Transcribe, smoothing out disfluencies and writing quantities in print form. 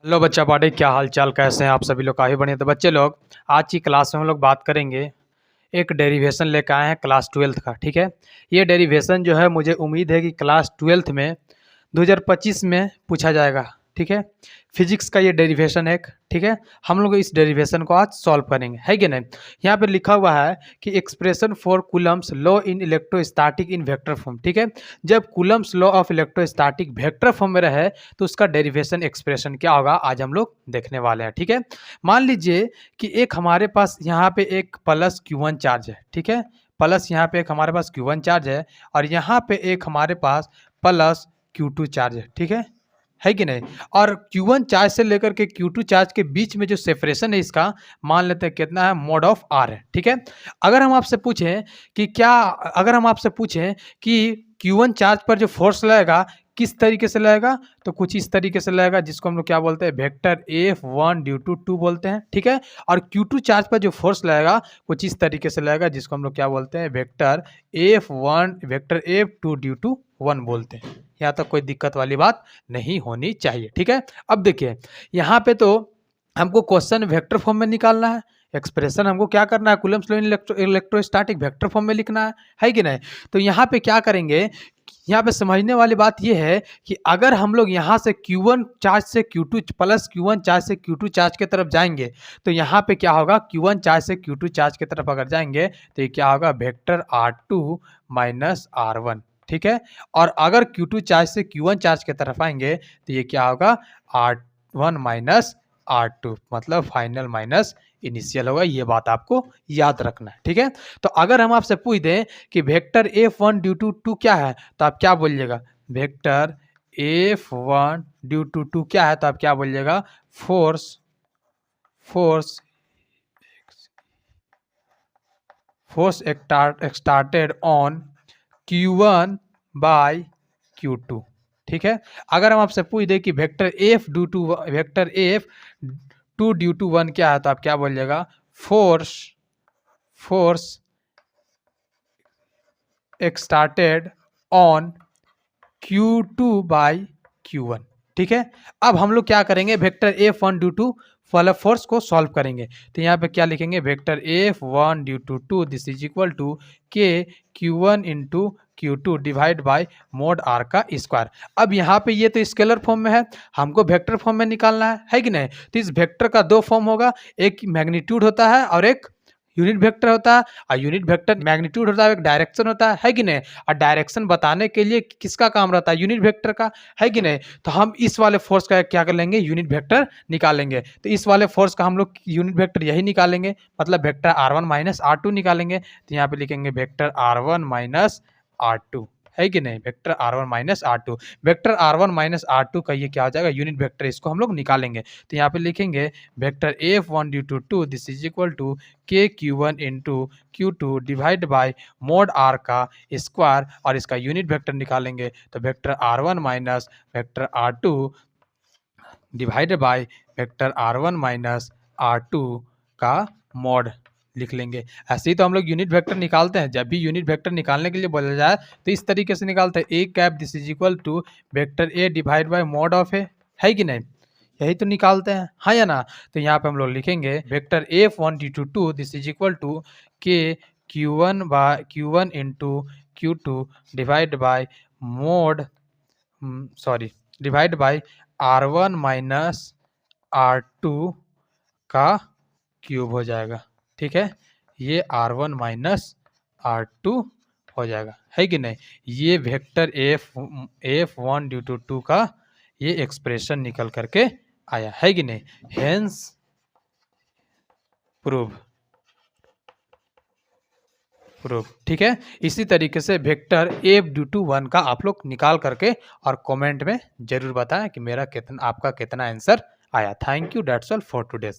Hello बच्चा party, क्या हाल चाल, कैसे हैं आप सभी लोग? काफ़ी बढ़िया। तो बच्चे लोग, आज की क्लास में हम लोग बात करेंगे, एक डेरिवेशन लेकर आए हैं क्लास ट्वेल्थ का। ठीक है, ये डेरिवेशन जो है मुझे उम्मीद है कि क्लास ट्वेल्थ में 2025 में पूछा जाएगा। ठीक है, फिजिक्स का ये डेरिवेशन है एक। ठीक है, हम लोग इस डेरिवेशन को आज सॉल्व करेंगे, है कि नहीं। यहाँ पे लिखा हुआ है कि expression for Coulomb's law in electrostatic in vector form. ठीक है, जब Coulomb's law of electrostatic vector form में रहे तो उसका डेरिवेशन एक्सप्रेशन क्या होगा, आज हम लोग देखने वाले हैं। ठीक है, मान लीजिए कि एक हमारे पास यहाँ पे एक प्लस Q1 चार्ज है। ठीक है, प्लस यहाँ पे एक हमारे पास Q1 चार्ज है और यहाँ पे एक हमारे पास प्लस Q2 चार्ज है कि नहीं। और Q1 चार्ज से लेकर के Q2 चार्ज के बीच में जो सेपरेशन है इसका मान लेते हैं कितना है, मोड ऑफ R है। ठीक है, अगर हम आपसे पूछें कि Q1 चार्ज पर जो फोर्स लगेगा किस तरीके से लगेगा, तो कुछ इस तरीके से लगेगा, जिसको हम लोग क्या बोलते हैं, वेक्टर F1 ड्यू टू 2 बोलते हैं। ठीक है, और Q2 चार्ज पर जो फोर्स लगेगा कुछ इस तरीके से लगेगा, जिसको हम लोग क्या बोलते हैं, वेक्टर F2 ड्यू टू 1 बोलते हैं। यहाँ तक कोई दिक्कत वाली बात नहीं होनी चाहिए। ठीक है, अब देखिए यहाँ पे तो हमको क्वेश्चन वेक्टर फॉर्म में निकालना है, एक्सप्रेशन हमको क्या करना है, Coulomb's law in electrostatic vector form में लिखना है कि नहीं। तो यहाँ पे क्या करेंगे, यहाँ पे समझने वाली बात यह है कि अगर हम लोग यहाँ से Q1 चार्ज से Q2 प्लस Q1 चार्ज से Q2 चार्ज की तरफ जाएंगे तो यहाँ पे क्या होगा, Q1 चार्ज से Q2 चार्ज की तरफ अगर जाएंगे तो ये क्या होगा, वेक्टर R2 माइनस R1। ठीक है, और अगर Q2 चार्ज से Q1 चार्ज की तरफ आएंगे तो ये क्या होगा, R1 माइनस R2, मतलब फाइनल माइनस इनिशियल होगा। ये बात आपको याद रखना है। ठीक है, तो अगर हम आपसे पूछ दें कि वेक्टर F1 ड्यू टू 2 क्या है, तो आप क्या बोलिएगा, वेक्टर F1 ड्यू टू 2 क्या है, तो आप क्या बोलिएगा, force एक्सटार्टेड on Q1 bye Q2। ठीक है, अगर हम आपसे पूछ दें कि वेक्टर F2 ड्यू टू 1 क्या है, तो आप क्या बोलिएगा, force एक्सटार्टेड on Q2 by Q1। ठीक है, अब हम लोग क्या करेंगे, वेक्टर F1 ड्यू टू वाला फोर्स को सॉल्व करेंगे। तो यहाँ पे क्या लिखेंगे, vector F1 due to 2 this is equal to K Q1 into Q2 divide by mod R का स्क्वायर। अब यहाँ पे ये तो स्केलर फॉर्म में है, हमको वेक्टर फॉर्म में निकालना है कि नहीं। तो इस वेक्टर का दो फॉर्म होगा, एक मैग्नीट्यूड होता है और एक यूनिट वेक्टर होता है। और यूनिट वेक्टर मैग्नीट्यूड होता है, एक डायरेक्शन होता है कि नहीं। और डायरेक्शन बताने के लिए किसका काम रहता है, यूनिट वेक्टर का, है कि नहीं। तो हम इस वाले फोर्स का क्या कर लेंगे, यूनिट वेक्टर निकालेंगे। तो इस वाले फोर्स का हम लोग यूनिट वेक्टर यही निकालेंगे, मतलब वेक्टर R1 माइनस R2 निकालेंगे। तो यहाँ पे लिखेंगे वेक्टर R1 माइनस R2, है कि नहीं, vector R1 minus R2। Vector R1 minus R2 का ये क्या हो जाएगा, यूनिट वेक्टर, इसको हम लोग निकालेंगे। तो यहाँ पे लिखेंगे vector F1 due to 2 this is equal to K Q1 into Q2 divide by mod R का स्क्वायर, और इसका यूनिट वेक्टर निकालेंगे। तो vector R1 minus vector R2 divided by vector R1 minus R2 का मॉड लिख लेंगे। ऐसे ही तो हम लोग यूनिट वेक्टर निकालते हैं, जब भी यूनिट वेक्टर निकालने के लिए बोला जाए तो इस तरीके से निकालते हैं, A cap this is equal to vector A divide by mod of A, है कि नहीं, यही तो निकालते हैं, हाँ या ना। तो यहाँ पे हम लोग लिखेंगे vector F1 due to 2 this is equal to K Q1 into Q2 divide by mod divide by R1 minus R2 का क्यूब हो जाएगा। ठीक है, ये R1 माइनस R2 हो जाएगा, है कि नहीं। ये वेक्टर F1 ड्यू टू 2 का ये एक्सप्रेशन निकल करके आया, है कि नहीं। Hence prove. ठीक है, इसी तरीके से वेक्टर F ड्यू टू 1 का आप लोग निकाल करके और कमेंट में जरूर बताएं कि मेरा कितना, आपका कितना आंसर आया। Thank you, that's all for today.